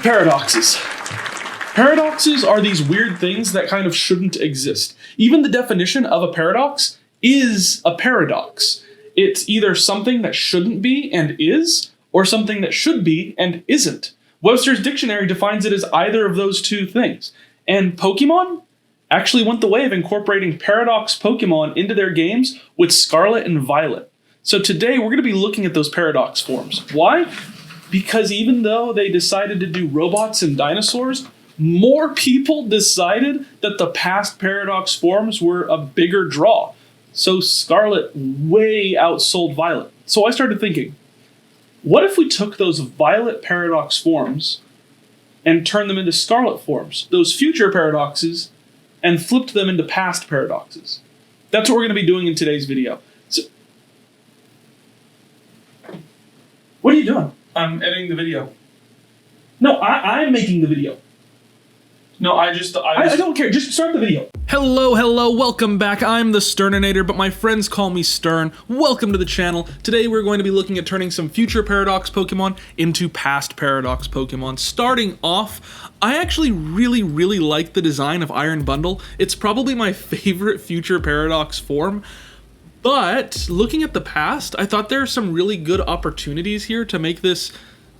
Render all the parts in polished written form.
Paradoxes. Paradoxes are these weird things that kind of shouldn't exist. Even the definition of a paradox is a paradox. It's either something that shouldn't be and is, or something that should be and isn't. Webster's dictionary defines it as either of those two things. And Pokemon actually went the way of incorporating paradox Pokemon into their games with Scarlet and Violet. So today we're going to be looking at those paradox forms. Why? Because even though they decided to do robots and dinosaurs, more people decided that the past paradox forms were a bigger draw. So Scarlet way outsold Violet. So I started thinking, what if we took those Violet paradox forms and turned them into Scarlet forms, those future paradoxes, and flipped them into past paradoxes? That's what we're going to be doing in today's video. So, what are you doing? I'm editing the video. No, I'm making the video. No, I don't care. Just start the video. Hello, welcome back. I'm the Thesterninator, but my friends call me Stern. Welcome to the channel. Today we're going to be looking at turning some future paradox Pokemon into past paradox Pokemon. Starting off, I actually really like the design of Iron Bundle. It's probably my favorite future paradox form. But looking at the past, I thought there are some really good opportunities here to make this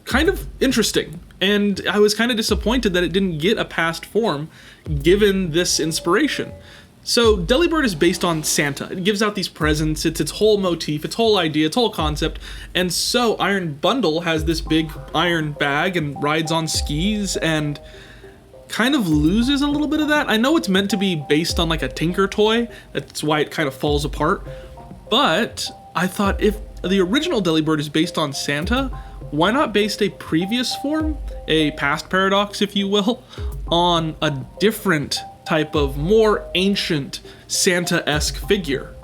kind of interesting. And I was kind of disappointed that it didn't get a past form given this inspiration. So Delibird is based on Santa. It gives out these presents, it's its whole motif, its whole idea, its whole concept. And so Iron Bundle has this big iron bag and rides on skis and kind of loses a little bit of that. I know it's meant to be based on like a Tinker toy. That's why it kind of falls apart. But I thought if the original Delibird is based on Santa, why not base a previous form, a past paradox if you will, on a different type of more ancient Santa-esque figure?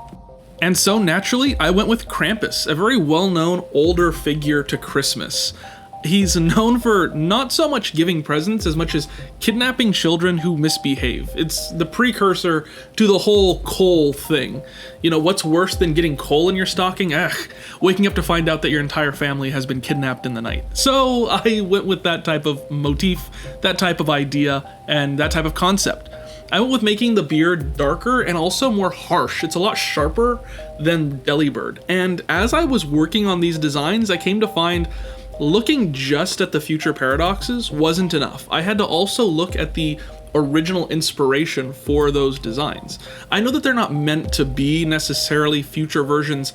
And so naturally, I went with Krampus, a very well-known older figure to Christmas. He's known for not so much giving presents as much as kidnapping children who misbehave. It's the precursor to the whole coal thing. You know, what's worse than getting coal in your stocking? Waking up to find out that your entire family has been kidnapped in the night. So I went with that type of motif, that type of idea, and that type of concept. I went with making the beard darker and also more harsh. It's a lot sharper than Delibird. And as I was working on these designs, I came to find looking just at the future paradoxes wasn't enough. I had to also look at the original inspiration for those designs. I know that they're not meant to be necessarily future versions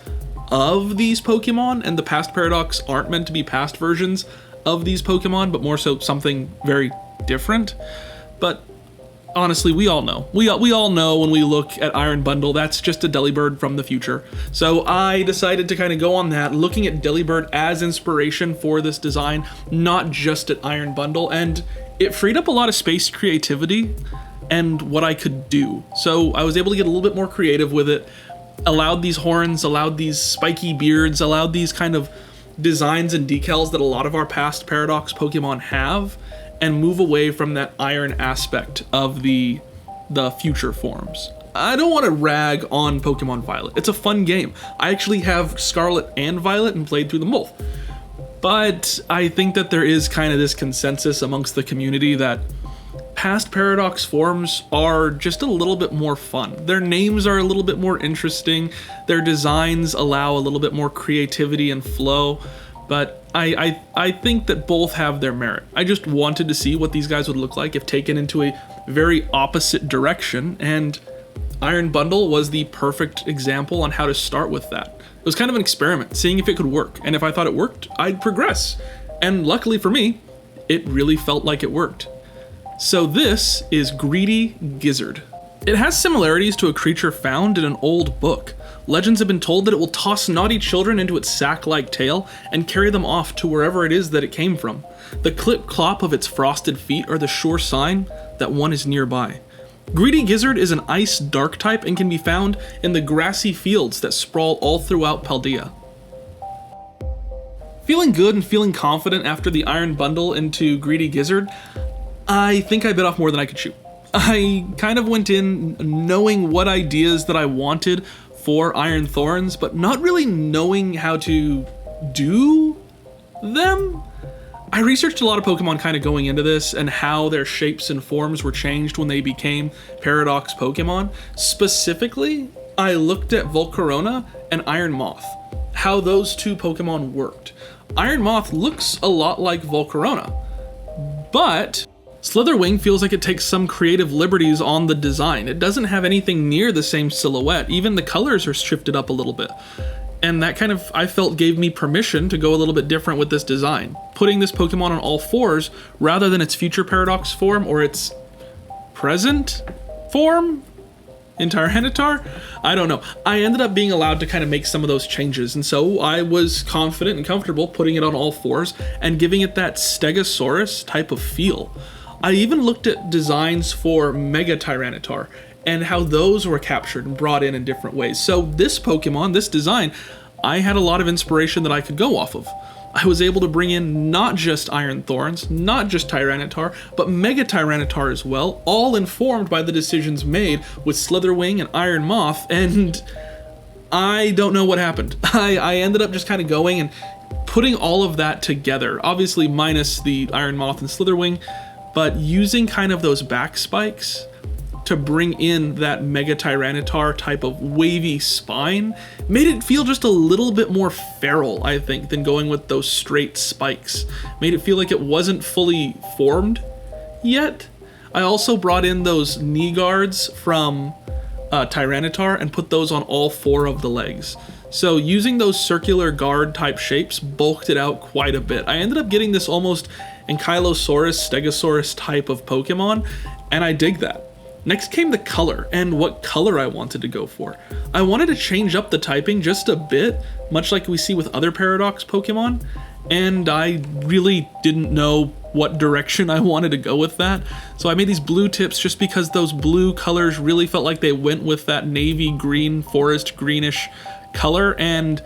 of these Pokemon, and the past paradox aren't meant to be past versions of these Pokemon, but more so something very different. But honestly, we all know. We all know when we look at Iron Bundle, that's just a Delibird from the future. So I decided to kind of go on that, looking at Delibird as inspiration for this design, not just at Iron Bundle, and it freed up a lot of space, creativity, and what I could do. So I was able to get a little bit more creative with it, allowed these horns, allowed these spiky beards, allowed these kind of designs and decals that a lot of our past paradox Pokemon have, and move away from that iron aspect of the future forms. I don't want to rag on Pokemon Violet. It's a fun game. I actually have Scarlet and Violet and played through them both. But I think that there is kind of this consensus amongst the community that past paradox forms are just a little bit more fun. Their names are a little bit more interesting. Their designs allow a little bit more creativity and flow. But I think that both have their merit. I just wanted to see what these guys would look like if taken into a very opposite direction, and Iron Bundle was the perfect example on how to start with that. It was kind of an experiment, seeing if it could work, and if I thought it worked, I'd progress. And luckily for me, it really felt like it worked. So this is Greedy Gizzard. It has similarities to a creature found in an old book. Legends have been told that it will toss naughty children into its sack-like tail and carry them off to wherever it is that it came from. The clip-clop of its frosted feet are the sure sign that one is nearby. Greedy Gizzard is an ice dark type and can be found in the grassy fields that sprawl all throughout Paldea. Feeling good and feeling confident after the Iron Bundle into Greedy Gizzard, I think I bit off more than I could chew. I kind of went in knowing what ideas that I wanted for Iron Thorns, but not really knowing how to do them. I researched a lot of Pokemon kind of going into this and how their shapes and forms were changed when they became Paradox Pokemon. Specifically, I looked at Volcarona and Iron Moth, how those two Pokemon worked. Iron Moth looks a lot like Volcarona, but Slitherwing feels like it takes some creative liberties on the design. It doesn't have anything near the same silhouette. Even the colors are shifted up a little bit. And that kind of, I felt, gave me permission to go a little bit different with this design. Putting this Pokemon on all fours rather than its future Paradox form or its present form in Tyranitar? I don't know. I ended up being allowed to kind of make some of those changes, and so I was confident and comfortable putting it on all fours and giving it that Stegosaurus type of feel. I even looked at designs for Mega Tyranitar and how those were captured and brought in different ways. So this Pokemon, this design, I had a lot of inspiration that I could go off of. I was able to bring in not just Iron Thorns, not just Tyranitar, but Mega Tyranitar as well, all informed by the decisions made with Slitherwing and Iron Moth, and I don't know what happened. I ended up just kind of going and putting all of that together, obviously minus the Iron Moth and Slitherwing, but using kind of those back spikes to bring in that Mega Tyranitar type of wavy spine made it feel just a little bit more feral, I think, than going with those straight spikes. Made it feel like it wasn't fully formed yet. I also brought in those knee guards from Tyranitar and put those on all four of the legs. So using those circular guard type shapes bulked it out quite a bit. I ended up getting this almost Ankylosaurus, Stegosaurus type of Pokemon, and I dig that. Next came the color, and what color I wanted to go for. I wanted to change up the typing just a bit, much like we see with other Paradox Pokemon, and I really didn't know what direction I wanted to go with that. So I made these blue tips just because those blue colors really felt like they went with that navy green, forest greenish color, and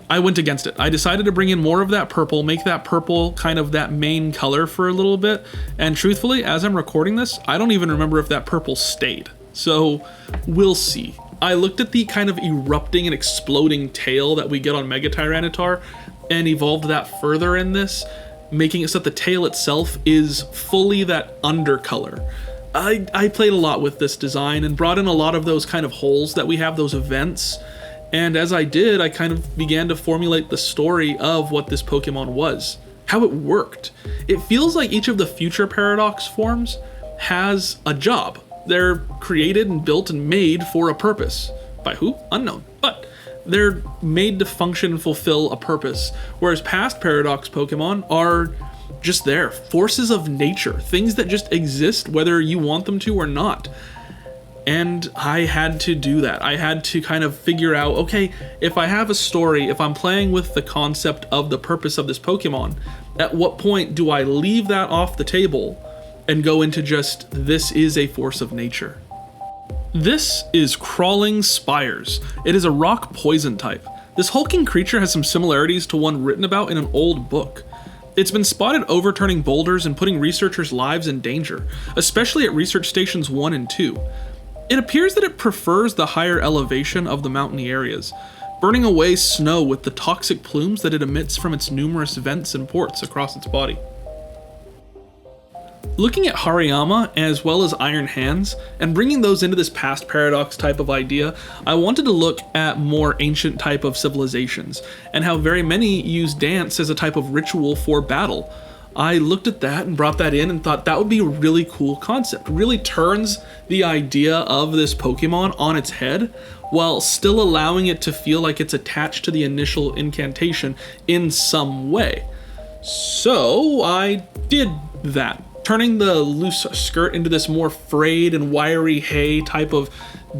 I went against it. I decided to bring in more of that purple, make that purple kind of that main color for a little bit. And truthfully, as I'm recording this, I don't even remember if that purple stayed. So we'll see. I looked at the kind of erupting and exploding tail that we get on Mega Tyranitar and evolved that further in this, making it so that the tail itself is fully that undercolor. I played a lot with this design and brought in a lot of those kind of holes that we have, those events. And as I did, I kind of began to formulate the story of what this Pokemon was, how it worked. It feels like each of the future Paradox forms has a job. They're created and built and made for a purpose. By who? Unknown. But they're made to function and fulfill a purpose, whereas past Paradox Pokemon are just there, forces of nature, things that just exist whether you want them to or not. And I had to do that. I had to kind of figure out, okay, if I have a story, if I'm playing with the concept of the purpose of this Pokemon, at what point do I leave that off the table and go into just, this is a force of nature? This is Crawling Spires. It is a rock poison type. This hulking creature has some similarities to one written about in an old book. It's been spotted overturning boulders and putting researchers' lives in danger, especially at research stations 1 and 2. It appears that it prefers the higher elevation of the mountainy areas, burning away snow with the toxic plumes that it emits from its numerous vents and ports across its body. Looking at Hariyama as well as Iron Hands, and bringing those into this past Paradox type of idea, I wanted to look at more ancient type of civilizations, and how very many use dance as a type of ritual for battle. I looked at that and brought that in and thought that would be a really cool concept. Really turns the idea of this Pokemon on its head, while still allowing it to feel like it's attached to the initial incantation in some way. So I did that, turning the loose skirt into this more frayed and wiry hay type of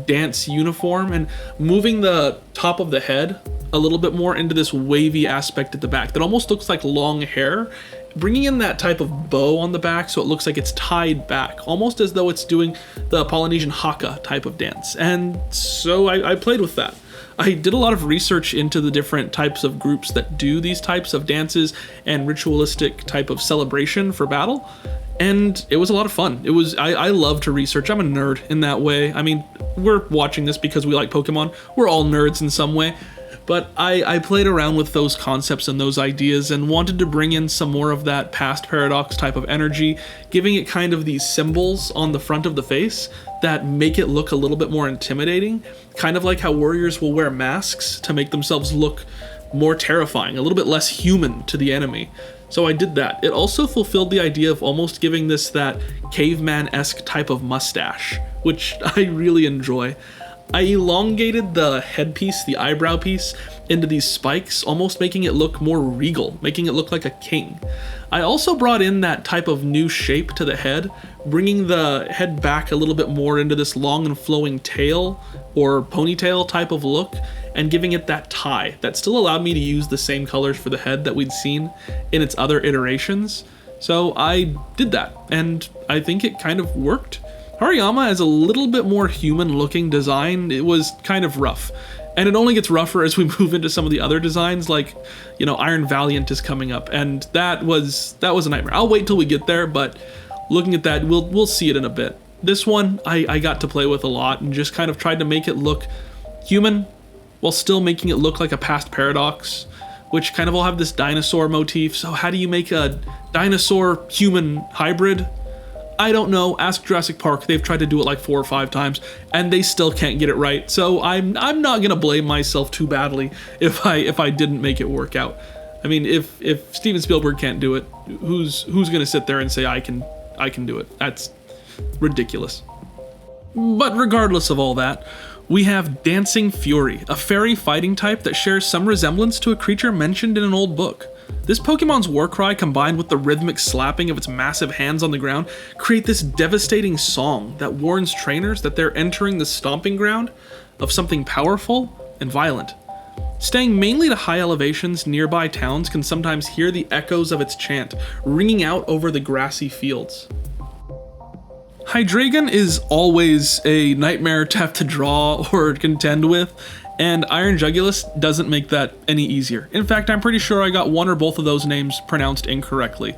dance uniform, and moving the top of the head a little bit more into this wavy aspect at the back that almost looks like long hair, bringing in that type of bow on the back so it looks like it's tied back, almost as though it's doing the Polynesian haka type of dance. And so I played with that. I did a lot of research into the different types of groups that do these types of dances and ritualistic type of celebration for battle, and it was a lot of fun. I love to research. I'm a nerd in that way. I mean, we're watching this because we like Pokemon. We're all nerds in some way. But I played around with those concepts and those ideas and wanted to bring in some more of that past paradox type of energy, giving it kind of these symbols on the front of the face that make it look a little bit more intimidating, kind of like how warriors will wear masks to make themselves look more terrifying, a little bit less human to the enemy. So I did that. It also fulfilled the idea of almost giving this that caveman-esque type of mustache, which I really enjoy. I elongated the headpiece, the eyebrow piece, into these spikes, almost making it look more regal, making it look like a king. I also brought in that type of new shape to the head, bringing the head back a little bit more into this long and flowing tail or ponytail type of look, and giving it that tie that still allowed me to use the same colors for the head that we'd seen in its other iterations. So I did that, and I think it kind of worked. Hariyama has a little bit more human looking design. It was kind of rough. And it only gets rougher as we move into some of the other designs, like, you know, Iron Valiant is coming up, and that was a nightmare. I'll wait till we get there, but looking at that, we'll see it in a bit. This one I got to play with a lot and just kind of tried to make it look human while still making it look like a past paradox, which kind of all have this dinosaur motif. So how do you make a dinosaur human hybrid? I don't know. Ask Jurassic Park. They've tried to do it like 4 or 5 times and they still can't get it right. So I'm not gonna blame myself too badly if I didn't make it work out. I mean, if Steven Spielberg can't do it, who's gonna sit there and say I can do it? That's ridiculous. But regardless of all that, we have Dancing Fury, a fairy fighting type that shares some resemblance to a creature mentioned in an old book. This Pokemon's war cry, combined with the rhythmic slapping of its massive hands on the ground, create this devastating song that warns trainers that they're entering the stomping ground of something powerful and violent. Staying mainly to high elevations, nearby towns can sometimes hear the echoes of its chant ringing out over the grassy fields. Hydreigon is always a nightmare to have to draw or contend with, and Iron Jugulis doesn't make that any easier. In fact, I'm pretty sure I got one or both of those names pronounced incorrectly.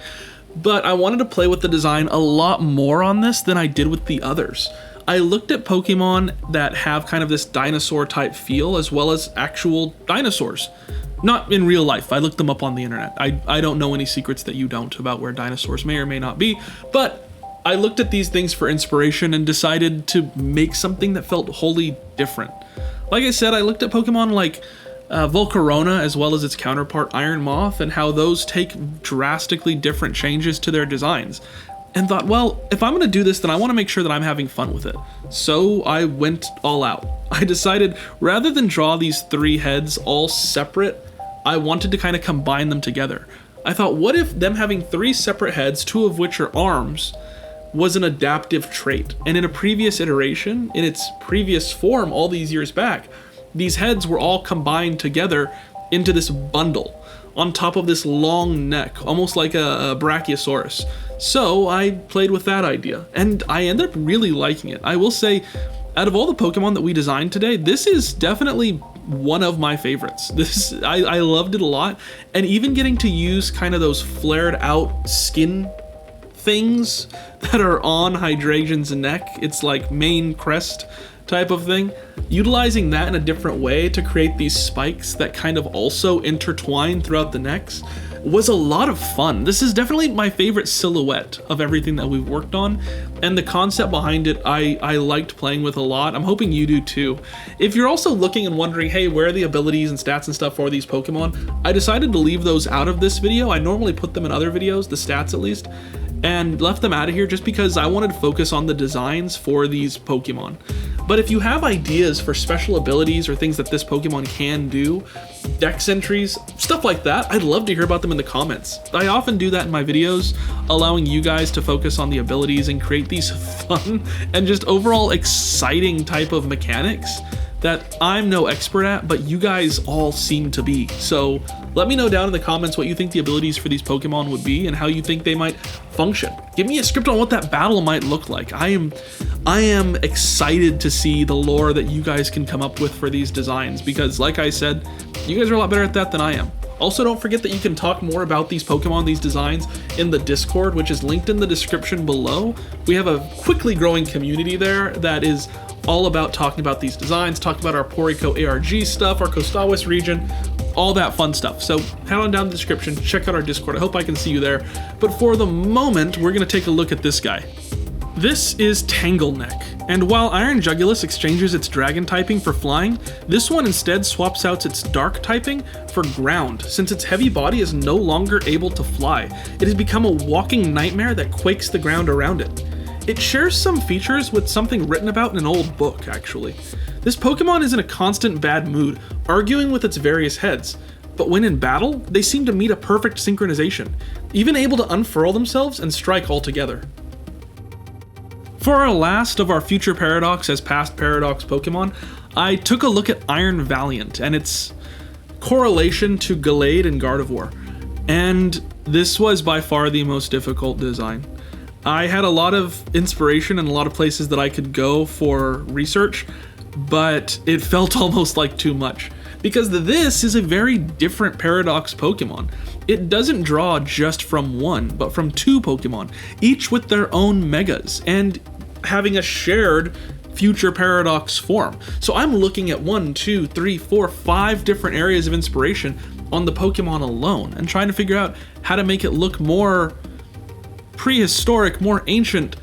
But I wanted to play with the design a lot more on this than I did with the others. I looked at Pokemon that have kind of this dinosaur type feel as well as actual dinosaurs. Not in real life, I looked them up on the internet. I don't know any secrets that you don't about where dinosaurs may or may not be, but I looked at these things for inspiration and decided to make something that felt wholly different. Like I said, I looked at Pokemon like Volcarona as well as its counterpart Iron Moth and how those take drastically different changes to their designs. And thought, well, if I'm going to do this, then I want to make sure that I'm having fun with it. So I went all out. I decided rather than draw these 3 heads all separate, I wanted to kind of combine them together. I thought, what if them having 3 separate heads, 2 of which are arms, was an adaptive trait? And in a previous iteration, in its previous form all these years back, these heads were all combined together into this bundle on top of this long neck, almost like a Brachiosaurus. So I played with that idea, and I ended up really liking it. I will say, out of all the Pokemon that we designed today, this is definitely one of my favorites. I loved it a lot, and even getting to use kind of those flared out skin things that are on Hydreigon's neck, it's like mane crest type of thing, utilizing that in a different way to create these spikes that kind of also intertwine throughout the necks was a lot of fun. This is definitely my favorite silhouette of everything that we've worked on, and the concept behind it I liked playing with a lot. I'm hoping you do too. If you're also looking and wondering, hey, where are the abilities and stats and stuff for these Pokemon, I decided to leave those out of this video. I normally put them in other videos, the stats at least, and left them out of here just because I wanted to focus on the designs for these Pokemon. But if you have ideas for special abilities or things that this Pokemon can do, dex entries, stuff like that, I'd love to hear about them in the comments. I often do that in my videos, allowing you guys to focus on the abilities and create these fun and just overall exciting type of mechanics that I'm no expert at, but you guys all seem to be. So let me know down in the comments what you think the abilities for these Pokemon would be and how you think they might function. Give me a script on what that battle might look like. I am excited to see the lore that you guys can come up with for these designs because, like I said, you guys are a lot better at that than I am. Also, don't forget that you can talk more about these Pokemon, these designs, in the Discord, which is linked in the description below. We have a quickly growing community there that is all about talking about these designs, talking about our Poriko ARG stuff, our Kostawis region, all that fun stuff. So head on down to the description, check out our Discord. I hope I can see you there. But for the moment, we're gonna take a look at this guy. This is Tangleneck, and while Iron Jugulus exchanges its dragon typing for flying, this one instead swaps out its dark typing for ground, since its heavy body is no longer able to fly. It has become a walking nightmare that quakes the ground around it. It shares some features with something written about in an old book, actually. This Pokemon is in a constant bad mood, arguing with its various heads, but when in battle, they seem to meet a perfect synchronization, even able to unfurl themselves and strike all together. For our last of our future Paradox as past Paradox Pokemon, I took a look at Iron Valiant and its correlation to Gallade and Gardevoir, and this was by far the most difficult design. I had a lot of inspiration and a lot of places that I could go for research, but it felt almost like too much, because this is a very different Paradox Pokemon. It doesn't draw just from one, but from two Pokemon, each with their own megas, and having a shared future Paradox form. So I'm looking at 1, 2, 3, 4, 5 different areas of inspiration on the Pokemon alone, and trying to figure out how to make it look more prehistoric, more ancient,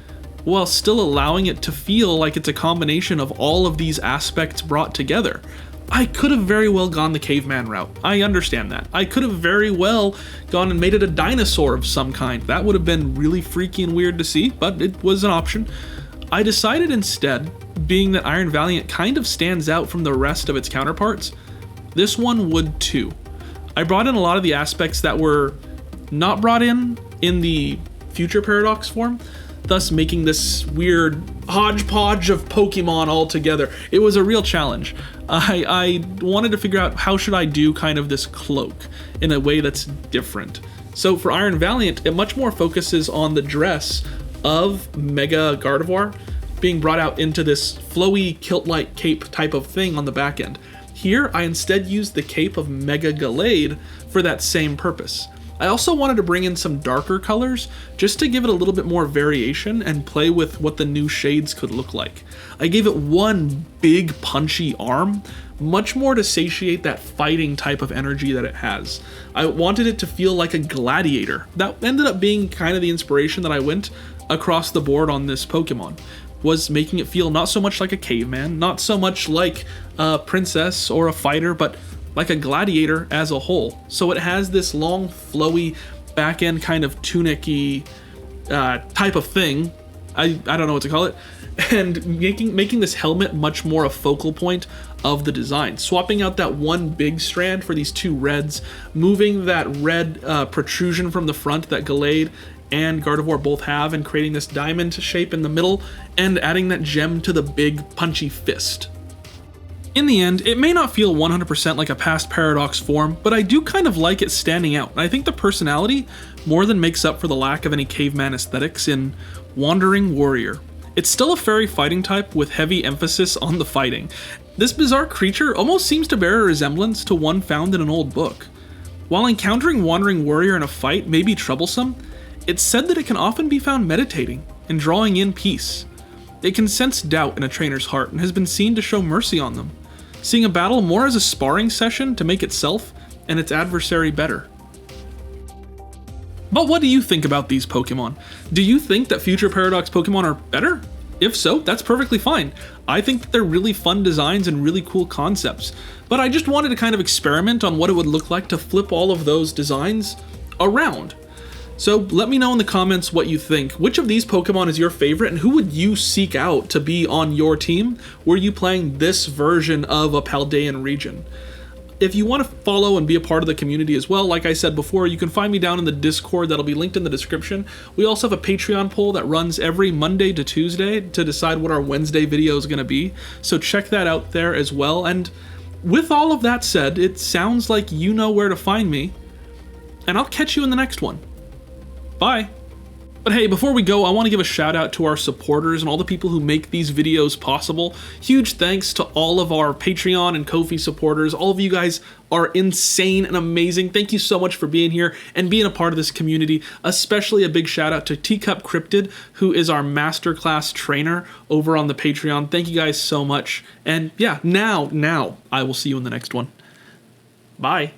while still allowing it to feel like it's a combination of all of these aspects brought together. I could have very well gone the caveman route. I understand that. I could have very well gone and made it a dinosaur of some kind. That would have been really freaky and weird to see, but it was an option. I decided instead, being that Iron Valiant kind of stands out from the rest of its counterparts, this one would too. I brought in a lot of the aspects that were not brought in the future Paradox form, thus making this weird hodgepodge of Pokemon all together. It was a real challenge. I wanted to figure out how should I do kind of this cloak in a way that's different. So for Iron Valiant, it much more focuses on the dress of Mega Gardevoir being brought out into this flowy kilt-like cape type of thing on the back end. Here, I instead used the cape of Mega Gallade for that same purpose. I also wanted to bring in some darker colors just to give it a little bit more variation and play with what the new shades could look like. I gave it one big punchy arm, much more to satiate that fighting type of energy that it has. I wanted it to feel like a gladiator. That ended up being kind of the inspiration that I went across the board on this Pokemon, was making it feel not so much like a caveman, not so much like a princess or a fighter, but like a gladiator as a whole. So it has this long, flowy, back end kind of tunic-y type of thing. I don't know what to call it. And making this helmet much more a focal point of the design. Swapping out that one big strand for these two reds, moving that red protrusion from the front that Gallade and Gardevoir both have, and creating this diamond shape in the middle, and adding that gem to the big punchy fist. In the end, it may not feel 100% like a past Paradox form, but I do kind of like it standing out, and I think the personality more than makes up for the lack of any caveman aesthetics in Wandering Warrior. It's still a fairy fighting type with heavy emphasis on the fighting. This bizarre creature almost seems to bear a resemblance to one found in an old book. While encountering Wandering Warrior in a fight may be troublesome, it's said that it can often be found meditating and drawing in peace. It can sense doubt in a trainer's heart and has been seen to show mercy on them, seeing a battle more as a sparring session to make itself and its adversary better. But what do you think about these Pokemon? Do you think that future Paradox Pokemon are better? If so, that's perfectly fine. I think that they're really fun designs and really cool concepts, but I just wanted to kind of experiment on what it would look like to flip all of those designs around. So let me know in the comments what you think. Which of these Pokemon is your favorite, and who would you seek out to be on your team were you playing this version of a Paldean region? If you want to follow and be a part of the community as well, like I said before, you can find me down in the Discord that'll be linked in the description. We also have a Patreon poll that runs every Monday to Tuesday to decide what our Wednesday video is going to be, so check that out there as well. And with all of that said, it sounds like you know where to find me, and I'll catch you in the next one. Bye! But hey, before we go, I want to give a shout out to our supporters and all the people who make these videos possible. Huge thanks to all of our Patreon and Ko-fi supporters. All of you guys are insane and amazing. Thank you so much for being here and being a part of this community. Especially a big shout out to Teacup Cryptid, who is our masterclass trainer over on the Patreon. Thank you guys so much. And yeah, now I will see you in the next one. Bye.